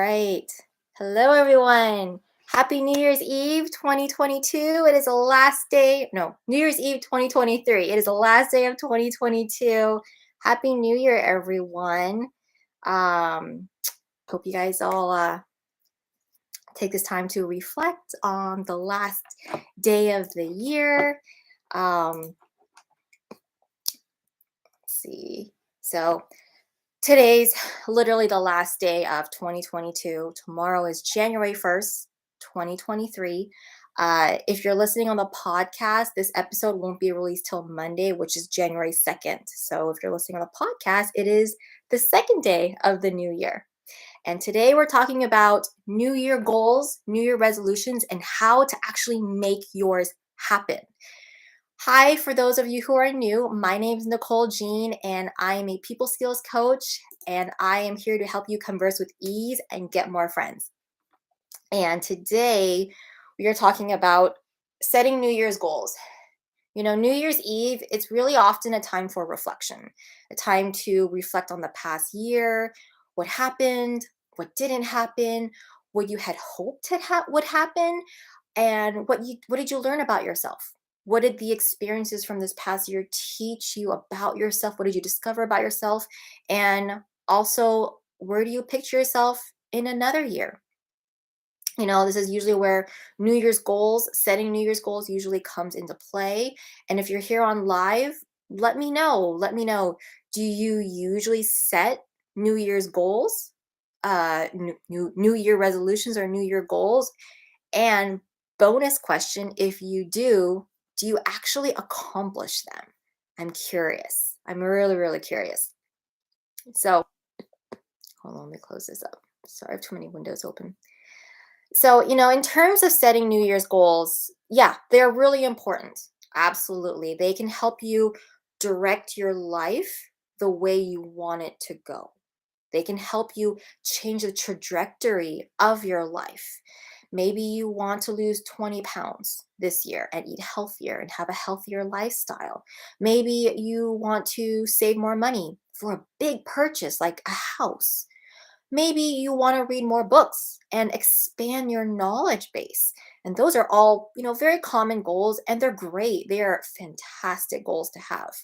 right. Hello, everyone. Happy New Year's Eve 2022. It is the last day, no, New Year's Eve 2023. It is the last day of 2022. Happy New Year, everyone. Um, Hope you guys all take this time to reflect on the last day of the year. Let's see. So, today's literally the last day of 2022. Tomorrow is January 1st, 2023. If you're listening on the podcast, this episode won't be released till Monday, which is January 2nd. So if you're listening on the podcast, it is the second day of the new year. And today we're talking about New Year goals, New Year resolutions, and how to actually make yours happen. Hi, for those of you who are new, my name is Nicole Jean, and I am a people skills coach, and I am here to help you converse with ease and get more friends. And today we are talking about setting New Year's goals. You know, New Year's Eve, it's really often a time for reflection, a time to reflect on the past year, what happened, what didn't happen, what you had hoped would happen, and what did you learn about yourself? What did the experiences from this past year teach you about yourself? What did you discover about yourself? And also, where do you picture yourself in another year? This is usually where setting New Year's goals usually comes into play. And if you're here on live, let me know. Let me know. Do you usually set New Year's goals, New Year resolutions or New Year goals? And bonus question, if you do you actually accomplish them? I'm curious. I'm really, really curious. So hold on, let me close this up. Sorry, I have too many windows open. So, in terms of setting New Year's goals, yeah, they're really important. Absolutely. They can help you direct your life the way you want it to go. They can help you change the trajectory of your life. Maybe you want to lose 20 pounds this year and eat healthier and have a healthier lifestyle. Maybe you want to save more money for a big purchase like a house. Maybe you want to read more books and expand your knowledge base. And those are all, very common goals, and they're great. They are fantastic goals to have.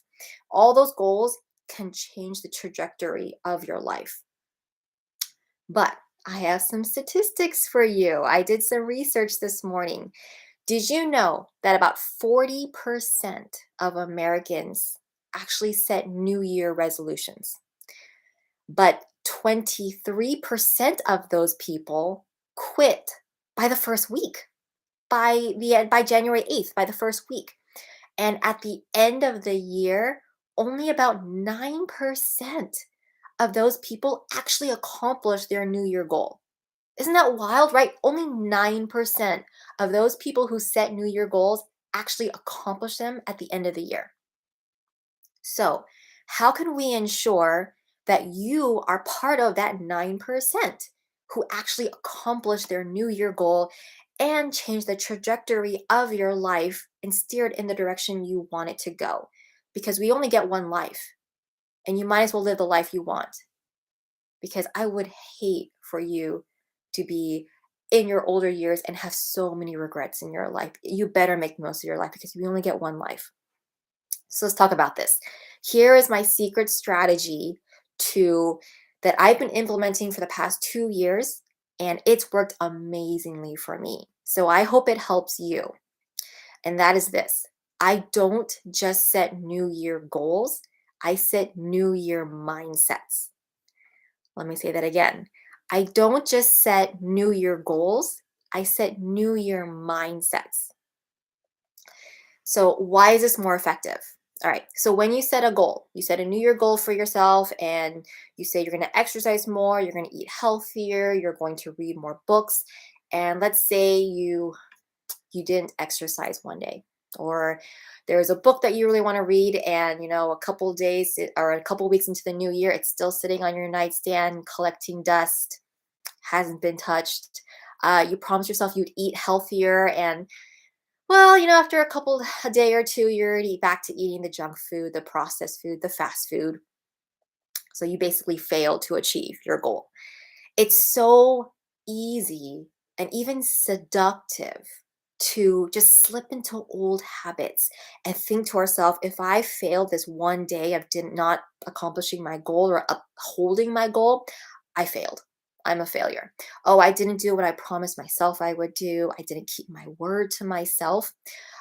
All those goals can change the trajectory of your life. But I have some statistics for you. I did some research this morning. Did you know that about 40% of Americans actually set New Year resolutions? But 23% of those people quit by the first week, by January 8th, by the first week. And at the end of the year, only about 9% of those people actually accomplish their New Year goal. Isn't that wild, right? Only 9% of those people who set New Year goals actually accomplish them at the end of the year. So, how can we ensure that you are part of that 9% who actually accomplish their New Year goal and change the trajectory of your life and steer it in the direction you want it to go? Because we only get one life, and you might as well live the life you want. Because I would hate for you to be in your older years and have so many regrets in your life. You better make the most of your life because you only get one life. So let's talk about this. Here is my secret strategy to that I've been implementing for the past 2 years, and it's worked amazingly for me. So I hope it helps you. And that is this. I don't just set New Year goals, I set New Year mindsets. Let me say that again. I don't just set New Year goals, I set New Year mindsets. So, why is this more effective? All right. So, when you set a goal, you set a New Year goal for yourself, and you say you're going to exercise more, you're going to eat healthier, you're going to read more books. And let's say you didn't exercise one day, or there's a book that you really want to read, and a couple days or a couple weeks into the new year, it's still sitting on your nightstand collecting dust, hasn't been touched. You promised yourself you'd eat healthier, and well, after a day or two, you're already back to eating the junk food, the processed food, the fast food. So you basically failed to achieve your goal. It's so easy and even seductive to just slip into old habits and think to ourselves, if I fail this one day of did not accomplishing my goal or upholding my goal, I failed. I'm a failure. Oh, I didn't do what I promised myself I would do. I didn't keep my word to myself.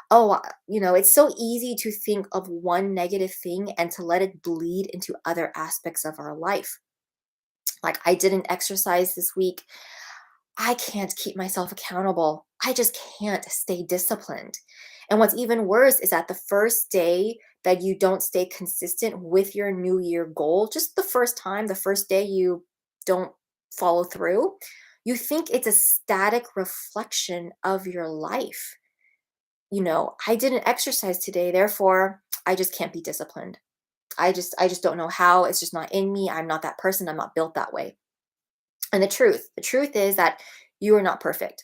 Oh, it's so easy to think of one negative thing and to let it bleed into other aspects of our life. Like, I didn't exercise this week. I can't keep myself accountable. I just can't stay disciplined. And what's even worse is that the first day that you don't stay consistent with your new year goal, just the first time, the first day you don't follow through, you think it's a static reflection of your life. I didn't exercise today, therefore I just can't be disciplined. I just don't know how. It's just not in me. I'm not that person. I'm not built that way. And the truth is that you are not perfect.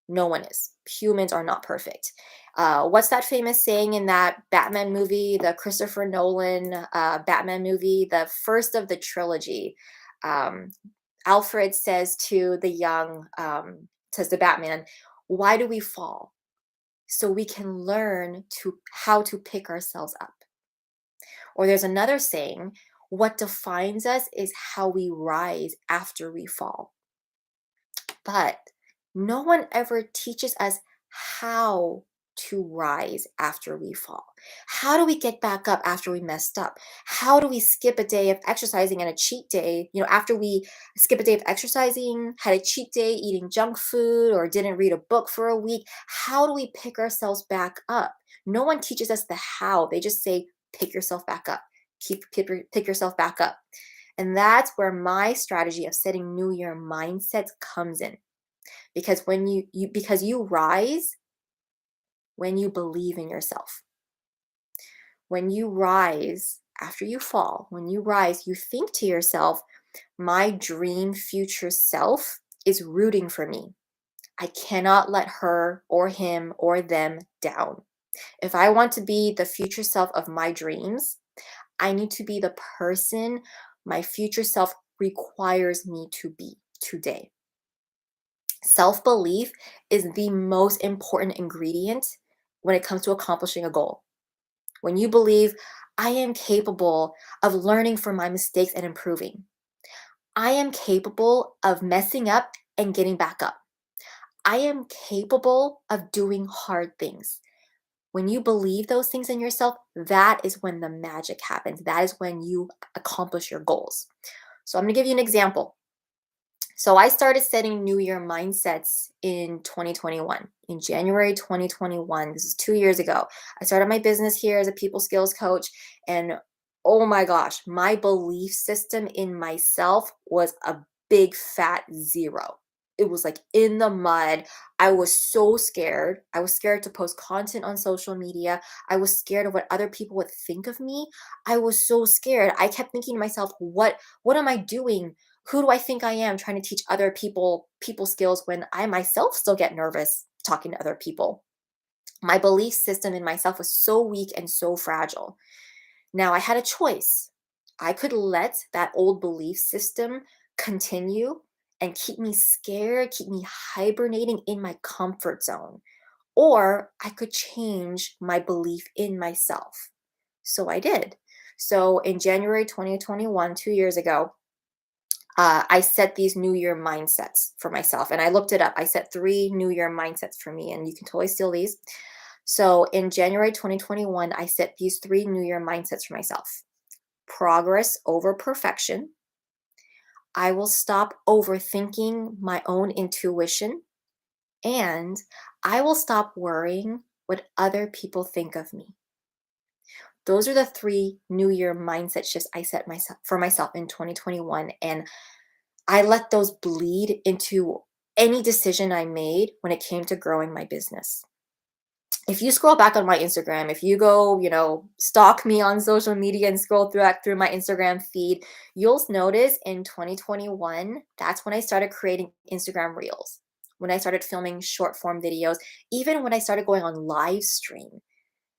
No one is. Humans are not perfect. What's that famous saying in that Batman movie, the Christopher Nolan Batman movie, the first of the trilogy? Um, Alfred says to says to Batman, "Why do we fall? So we can learn to how to pick ourselves up." Or there's another saying, "What defines us is how we rise after we fall." But no one ever teaches us how to rise after we fall. How do we get back up after we messed up? How do we skip a day of exercising and a cheat day? After we skip a day of exercising, had a cheat day eating junk food, or didn't read a book for a week, how do we pick ourselves back up? No one teaches us the how. They just say, pick yourself back up. Pick yourself back up. And that's where my strategy of setting new year mindsets comes in. Because when you rise when you believe in yourself. When you rise after you fall, when you rise, you think to yourself, my dream future self is rooting for me. I cannot let her or him or them down. If I want to be the future self of my dreams, I need to be the person my future self requires me to be today. Self belief is the most important ingredient when it comes to accomplishing a goal. When you believe, I am capable of learning from my mistakes and improving, I am capable of messing up and getting back up, I am capable of doing hard things. When you believe those things in yourself, that is when the magic happens. That is when you accomplish your goals. So, I'm going to give you an example. So I started setting New Year mindsets in 2021, in January 2021. This is 2 years ago. I started my business here as a people skills coach. And oh my gosh, my belief system in myself was a big fat zero. It was like in the mud. I was so scared. I was scared to post content on social media. I was scared of what other people would think of me. I was so scared. I kept thinking to myself, what am I doing? Who do I think I am trying to teach other people skills when I myself still get nervous talking to other people? My belief system in myself was so weak and so fragile. Now I had a choice. I could let that old belief system continue and keep me scared, keep me hibernating in my comfort zone, or I could change my belief in myself. So I did. So in January 2021, 2 years ago, I set these New Year mindsets for myself. And I looked it up. I set 3 New Year mindsets for me, and you can totally steal these. So in January 2021, I set these 3 New Year mindsets for myself: progress over perfection. I will stop overthinking my own intuition. And I will stop worrying what other people think of me. Those are the 3 New Year mindset shifts I set myself for myself in 2021. And I let those bleed into any decision I made when it came to growing my business. If you scroll back on my Instagram, if you go, stalk me on social media and scroll through my Instagram feed, you'll notice in 2021, that's when I started creating Instagram Reels, when I started filming short form videos, even when I started going on live stream.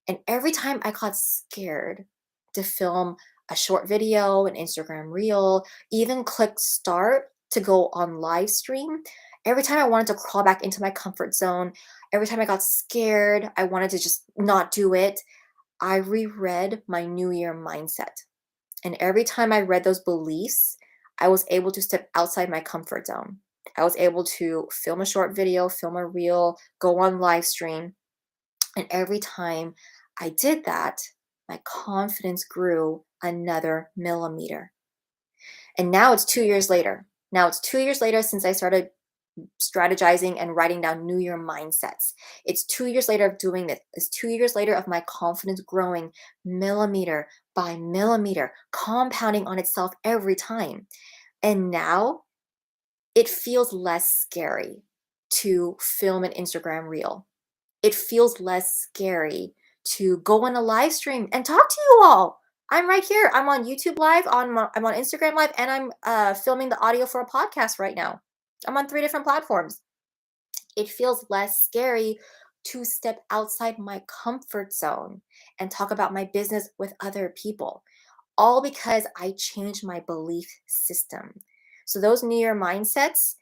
And every time I got scared to film a short video, an Instagram Reel, even click start, to go on live stream, every time I wanted to crawl back into my comfort zone, every time I got scared, I wanted to just not do it, I reread my New Year mindset. And every time I read those beliefs, I was able to step outside my comfort zone. I was able to film a short video, film a reel, go on live stream. And every time I did that, my confidence grew another millimeter. And now it's 2 years later. Now it's 2 years later since I started strategizing and writing down New Year mindsets. It's 2 years later of doing this. It's 2 years later of my confidence growing millimeter by millimeter, compounding on itself every time. And now it feels less scary to film an Instagram reel. It feels less scary to go on a live stream and talk to you all. I'm right here. I'm on YouTube Live, I'm on Instagram Live, and I'm filming the audio for a podcast right now. I'm on 3 different platforms. It feels less scary to step outside my comfort zone and talk about my business with other people, all because I changed my belief system. So, those New Year mindsets,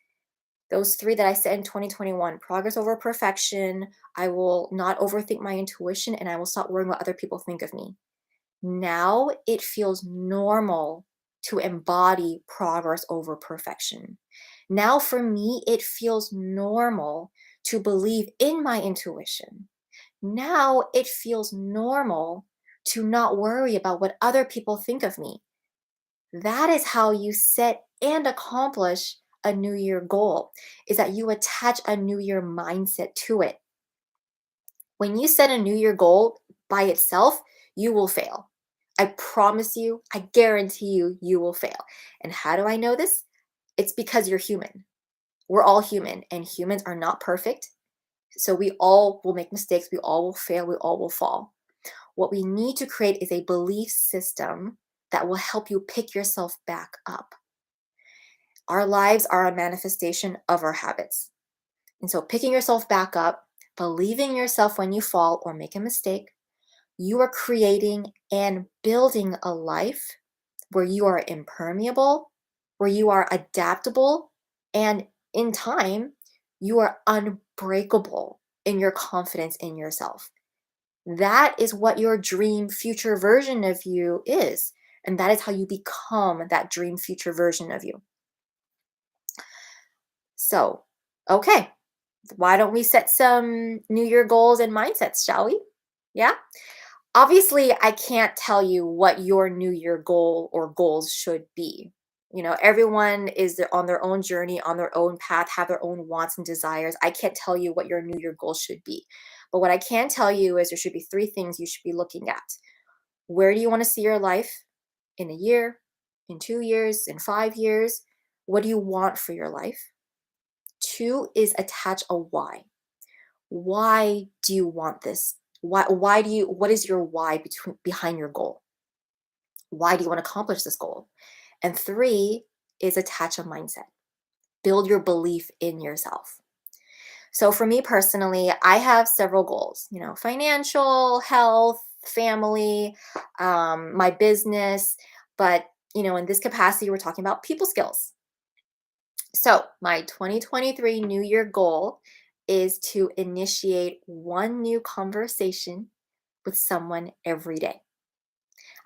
those three that I said in 2021, progress over perfection, I will not overthink my intuition, and I will stop worrying what other people think of me. Now it feels normal to embody progress over perfection. Now for me, it feels normal to believe in my intuition. Now it feels normal to not worry about what other people think of me. That is how you set and accomplish a new year goal, is that you attach a new year mindset to it. When you set a new year goal by itself, you will fail. I promise you, I guarantee you, you will fail. And how do I know this? It's because you're human. We're all human, and humans are not perfect. So we all will make mistakes, we all will fail, we all will fall. What we need to create is a belief system that will help you pick yourself back up. Our lives are a manifestation of our habits. And so picking yourself back up, believing yourself when you fall or make a mistake, you are creating and building a life where you are impermeable, where you are adaptable, and in time, you are unbreakable in your confidence in yourself. That is what your dream future version of you is. And that is how you become that dream future version of you. So, okay, why don't we set some New Year goals and mindsets, shall we? Yeah. Obviously, I can't tell you what your New Year goal or goals should be. Everyone is on their own journey, on their own path, have their own wants and desires. I can't tell you what your New Year goal should be. But what I can tell you is there should be 3 things you should be looking at. Where do you want to see your life in a year, in 2 years, in 5 years? What do you want for your life? 2 is attach a why. Why do you want this? What is your why behind your goal? Why do you want to accomplish this goal? And 3 is attach a mindset. Build your belief in yourself. So for me personally, I have several goals, financial, health, family, my business. But, in this capacity, we're talking about people skills. So my 2023 New Year goal is to initiate one new conversation with someone every day.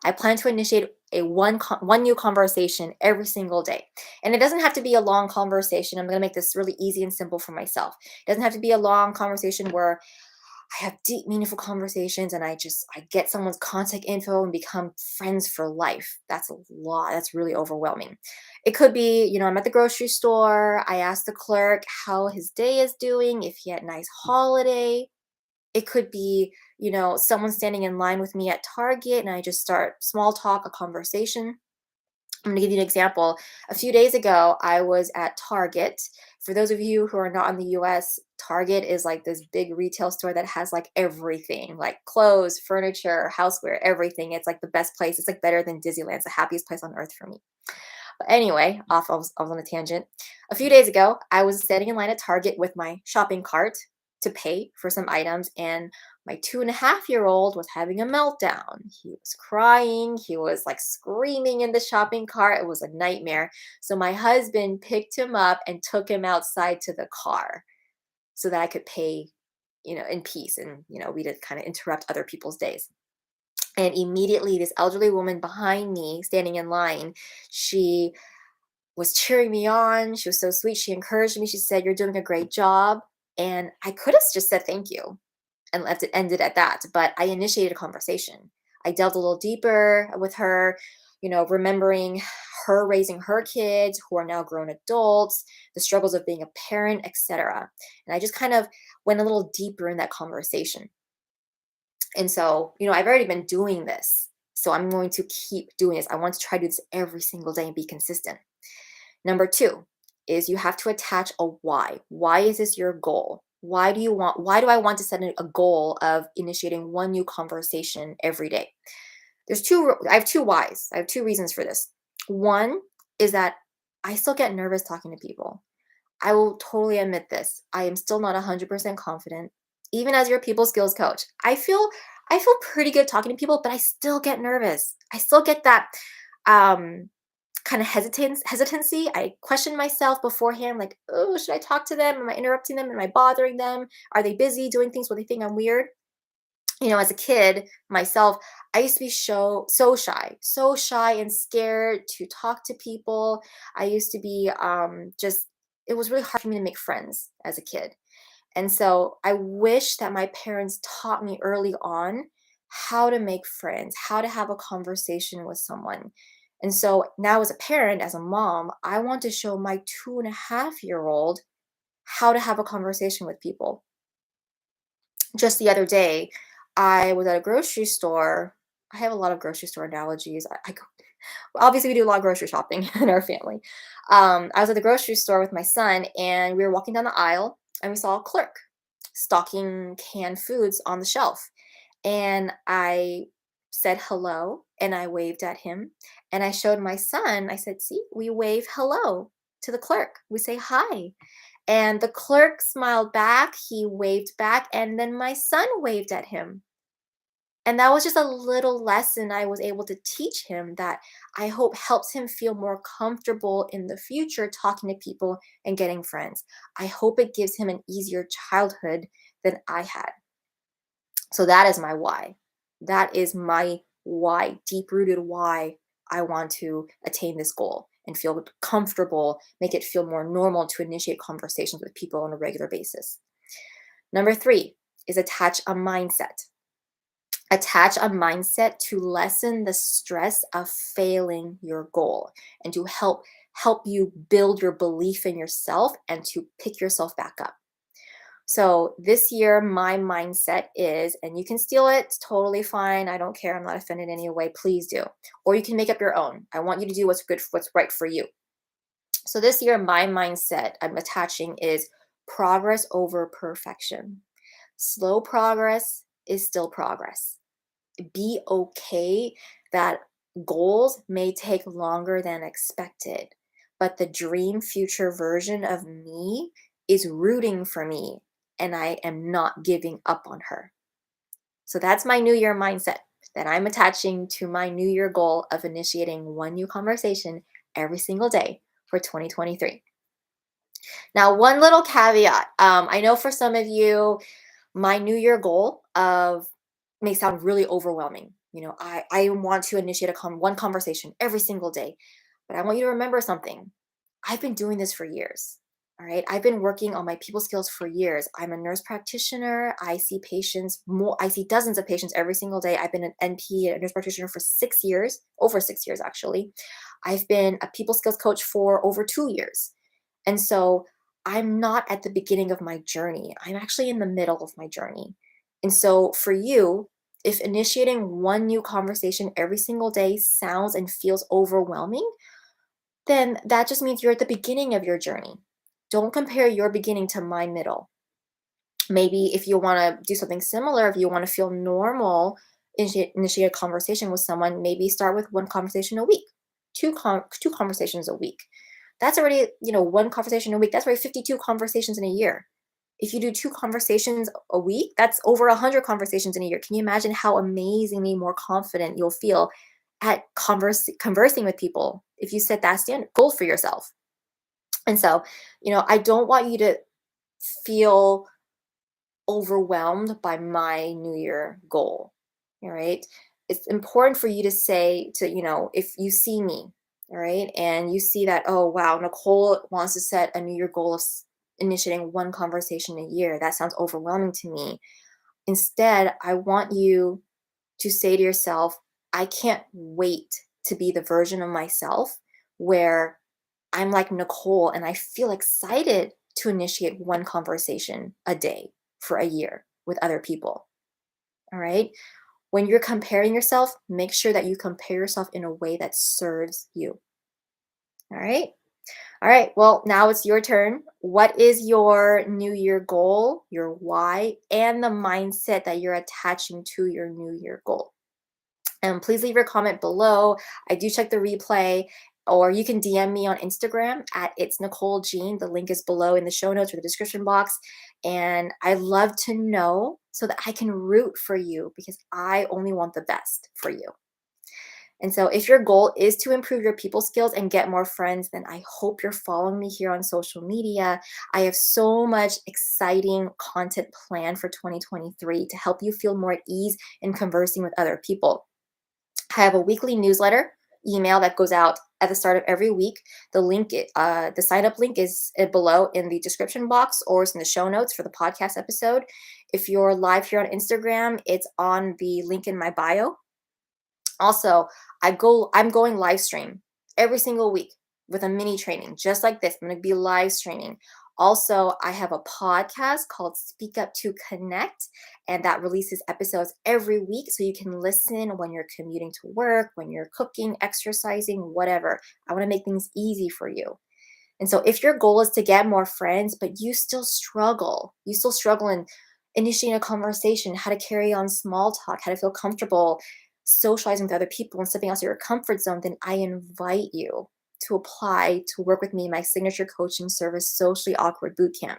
I plan to initiate one new conversation every single day. And it doesn't have to be a long conversation. I'm going to make this really easy and simple for myself. It doesn't have to be a long conversation where I have deep, meaningful conversations and I get someone's contact info and become friends for life. That's a lot. That's really overwhelming. It could be, I'm at the grocery store. I ask the clerk how his day is doing, if he had a nice holiday. It could be, someone standing in line with me at Target and I just start small talk, a conversation. I'm going to give you an example. A few days ago, I was at Target. For those of you who are not in the US, Target is like this big retail store that has like everything, like clothes, furniture, houseware, everything. It's like the best place. It's like better than Disneyland. It's the happiest place on earth for me. But anyway, I was on a tangent. A few days ago, I was standing in line at Target with my shopping cart to pay for some items, and my 2.5-year-old was having a meltdown. He was crying, he was like screaming in the shopping cart. It was a nightmare. So my husband picked him up and took him outside to the car so that I could pay, in peace. And, we did kind of interrupt other people's days. And immediately, this elderly woman behind me, standing in line, she was cheering me on. She was so sweet. She encouraged me. She said, "You're doing a great job." And I could have just said thank you and left it ended at that. But I initiated a conversation. I delved a little deeper with her, remembering her raising her kids who are now grown adults, the struggles of being a parent, etc. And I just kind of went a little deeper in that conversation. And so, I've already been doing this. So I'm going to keep doing this. I want to try to do this every single day and be consistent. Number two is you have to attach a why. Why is this your goal? Why do I want to set a goal of initiating one new conversation every day? I have two whys. I have two reasons for this. One is that I still get nervous talking to people. I will totally admit this. I am still not 100% confident. Even as your people skills coach, I feel pretty good talking to people, but I still get nervous. I still get that kind of hesitancy. I question myself beforehand, like, oh, should I talk to them? Am I interrupting them? Am I bothering them? Are they busy doing things where they think I'm weird? As a kid myself, I used to be so shy and scared to talk to people. I used to be just, it was really hard for me to make friends as a kid. And so I wish that my parents taught me early on how to make friends, how to have a conversation with someone. And so now, as a parent, as a mom, I want to show my 2.5-year-old how to have a conversation with people. Just the other day, I was at a grocery store. I have a lot of grocery store analogies. Obviously, we do a lot of grocery shopping in our family. I was at the grocery store with my son, and we were walking down the aisle, and we saw a clerk stocking canned foods on the shelf. And I said hello, and I waved at him, and I showed my son. I said, "See, we wave hello to the clerk. We say hi." And the clerk smiled back, he waved back, and then my son waved at him. And that was just a little lesson I was able to teach him that I hope helps him feel more comfortable in the future talking to people and getting friends. I hope it gives him an easier childhood than I had. So that is my why. That is my why, deep rooted why I want to attain this goal and feel comfortable, make it feel more normal to initiate conversations with people on a regular basis. Number three is attach a mindset. Attach a mindset to lessen the stress of failing your goal and to help you build your belief in yourself and to pick yourself back up. So this year, my mindset is, and you can steal it, it's totally fine. I don't care. I'm not offended in any way. Please do. Or you can make up your own. I want you to do what's good, what's right for you. So this year, my mindset I'm attaching is progress over perfection. Slow progress is still progress. Be okay that goals may take longer than expected, but the dream future version of me is rooting for me, and I am not giving up on her. So that's my new year mindset that I'm attaching to my new year goal of initiating one new conversation every single day for 2023. Now, one little caveat. I know for some of you, my new year goal of may sound really overwhelming. I want to initiate one conversation every single day, but I want you to remember something. I've been doing this for years. All right. I've been working on my people skills for years. I'm a nurse practitioner. I see patients more, I see dozens of patients every single day. I've been an NP, a nurse practitioner for 6 years, over 6 years actually. I've been a people skills coach for over 2 years. And so I'm not at the beginning of my journey. I'm actually in the middle of my journey. And so for you, if initiating one new conversation every single day sounds and feels overwhelming, then that just means you're at the beginning of your journey. Don't compare your beginning to my middle. Maybe if you want to do something similar, if you want to feel normal, initiate a conversation with someone, maybe start with one conversation a week, two conversations a week. That's already, one conversation a week. That's already 52 conversations in a year. If you do 2 conversations a week, that's over 100 conversations in a year. Can you imagine how amazingly more confident you'll feel at conversing with people if you set that standard goal for yourself? And so, I don't want you to feel overwhelmed by my New Year goal. All right. It's important for you to say if you see me, all right, and you see that, oh, wow, Nicole wants to set a New Year goal of initiating one conversation a year. That sounds overwhelming to me. Instead, I want you to say to yourself, I can't wait to be the version of myself where I'm like Nicole and I feel excited to initiate one conversation a day for a year with other people. All right. When you're comparing yourself, make sure that you compare yourself in a way that serves you. All right. All right. Well, now it's your turn. What is your New Year goal, your why, and the mindset that you're attaching to your New Year goal? And please leave your comment below. I do check the replay, or you can DM me on Instagram at It's Nicole Jean. The link is below in the show notes or the description box. And I love to know so that I can root for you because I only want the best for you. And so, if your goal is to improve your people skills and get more friends, then I hope you're following me here on social media. I have so much exciting content planned for 2023 to help you feel more at ease in conversing with other people. I have a weekly newsletter email that goes out at the start of every week. The sign up link is below in the description box, or it's in the show notes for the podcast episode. If you're live here on Instagram, it's on the link in my bio. Also, I'm going live stream every single week with a mini training just like this. I'm going to be live streaming. Also, I have a podcast called Speak Up to Connect, and that releases episodes every week so you can listen when you're commuting to work, when you're cooking, exercising, whatever. I want to make things easy for you. And so if your goal is to get more friends, but you still struggle in initiating a conversation, how to carry on small talk, how to feel comfortable socializing with other people and stepping out of your comfort zone, then I invite you to apply to work with me in my signature coaching service, Socially Awkward Bootcamp.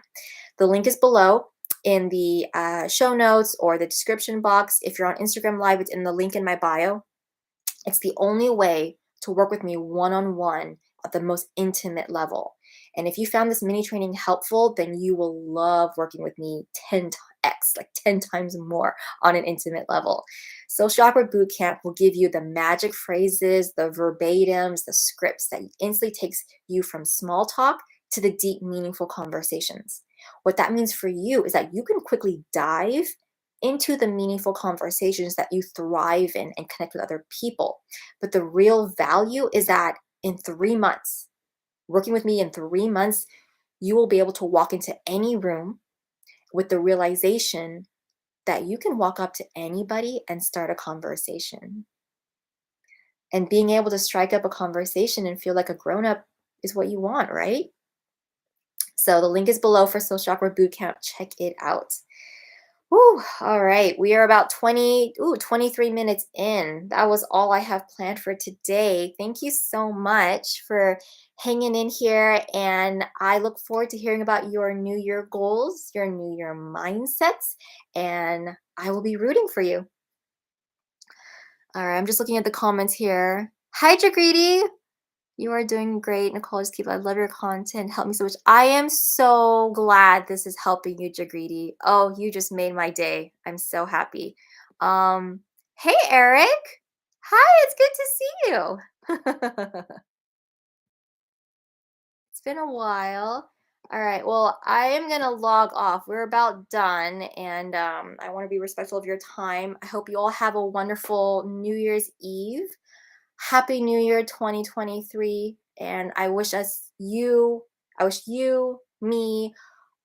The link is below in the show notes or the description box. If you're on Instagram Live, it's in the link in my bio. It's the only way to work with me one on one at the most intimate level. And if you found this mini training helpful, then you will love working with me 10x, like 10 times more on an intimate level. Social Awkward Bootcamp will give you the magic phrases, the verbatims, the scripts that instantly takes you from small talk to the deep, meaningful conversations. What that means for you is that you can quickly dive into the meaningful conversations that you thrive in and connect with other people. But the real value is that in 3 months, working with me in 3 months, you will be able to walk into any room with the realization that you can walk up to anybody and start a conversation. And being able to strike up a conversation and feel like a grown up is what you want, right? So the link is below for Social Awkward Bootcamp. Check it out. Whew, all right. We are about 23 minutes in. That was all I have planned for today. Thank you so much for hanging in here. And I look forward to hearing about your New Year goals, your New Year mindsets, and I will be rooting for you. All right. I'm just looking at the comments here. Hi, Jagriti. You are doing great, Nicole. Just keep. I love your content. Help me so much. I am so glad this is helping you, Jagriti. Oh, you just made my day. I'm so happy. Hey, Eric. Hi, it's good to see you. It's been a while. All right. Well, I am gonna log off. We're about done, and I want to be respectful of your time. I hope you all have a wonderful New Year's Eve. Happy New Year 2023. And I wish you, me,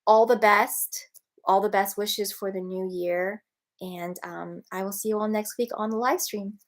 all the best wishes for the new year. And I will see you all next week on the live stream.